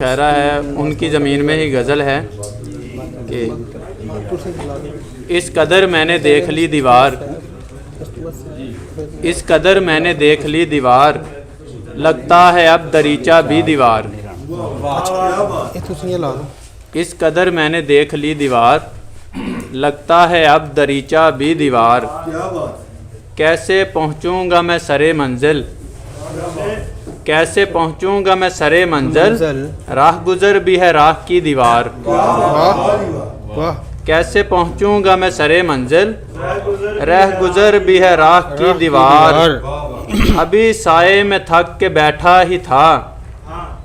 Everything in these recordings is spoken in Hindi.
शायरा है, उनकी ज़मीन में ही गज़ल है कि इस कदर मैंने देख ली दीवार, इस कदर मैंने देख ली दीवार, लगता है अब दरीचा भी दीवार। इस कदर मैंने देख ली दीवार, लगता है अब दरीचा भी दीवार। कैसे पहुँचूँगा मैं सरे मंजिल, कैसे पहुँचूँगा मैं सरे मंजिल, राह गुज़र भी है राह की दीवार। कैसे पहुँचूँगा मैं सरे मंजिल, राह गुज़र भी है राह की दीवार। अभी साए में थक के बैठा ही था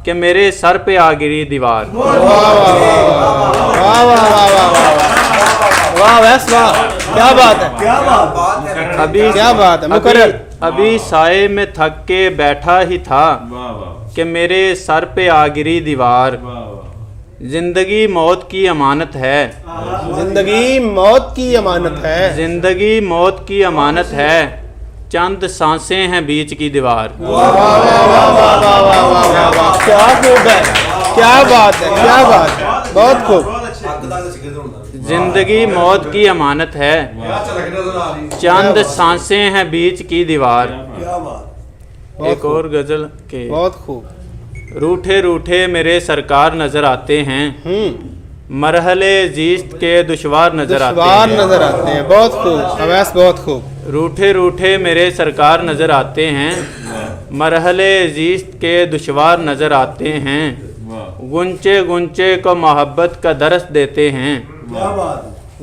कि मेरे सर पे आ गिरी दीवार। क्या बात है, क्या बात है, अभी क्या बात है मुकर्रर। अभी साए में थक के बैठा ही था कि मेरे सर पे आ गिरी दीवार। जिंदगी मौत की अमानत है, जिंदगी मौत की अमानत है, जिंदगी मौत की अमानत है, चंद सांसें हैं बीच की दीवार। क्या खूब है, क्या बात है, क्या बात है, बहुत खूब। जिंदगी मौत की अमानत है, चंद सांसें हैं बीच की दीवार। एक और गजल के बहुत खूब। रूठे रूठे मेरे सरकार नजर आते हैं, मरहले जीस्त के दुश्वार नजर आते हैं। बहुत खूब अवैस, बहुत खूब। रूठे रूठे मेरे सरकार नजर आते हैं, मरहले जीस्त के दुश्वार नजर आते हैं। गुंचे गुंचे को मोहब्बत का दरस देते हैं,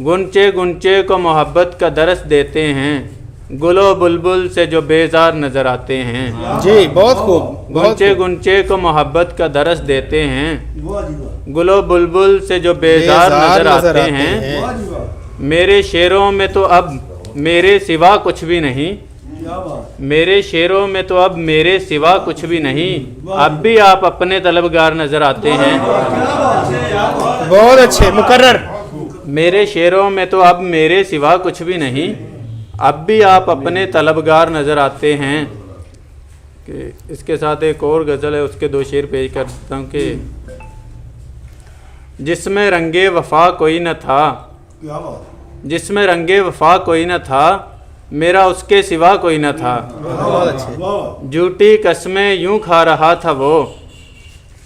गुंचे गुंचे को मोहब्बत का दरस देते हैं। गुलो बुलबुल से जो बेजार नजर आते हैं। जी बहुत खूब। गुंचे गुंचे को मोहब्बत का दरस देते हैं, गुलो बुलबुल से जो बेजार नजर आते हैं। मेरे शेरों में तो अब मेरे सिवा कुछ भी नहीं, मेरे शेरों में तो अब मेरे सिवा कुछ भी नहीं। अब भी आप अपने तलबगार नजर आते हैं। बहुत अच्छे मुकर्रर। मेरे शेरों में तो अब मेरे सिवा कुछ भी नहीं, अब भी आप अपने तलबगार नज़र आते हैं। कि इसके साथ एक और गज़ल है, उसके दो शेर पेश करता हूँ कि जिसमें रंगे वफ़ा कोई न था, जिसमें रंगे वफ़ा कोई न था, मेरा उसके सिवा कोई न था। झूठी कस्में यूँ खा रहा था वो,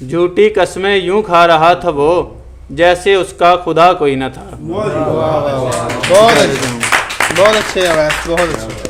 झूठी कस्में यूँ खा रहा था वो, जैसे उसका खुदा कोई न था। बहुत अच्छे, बहुत अच्छे अवैस, बहुत अच्छे।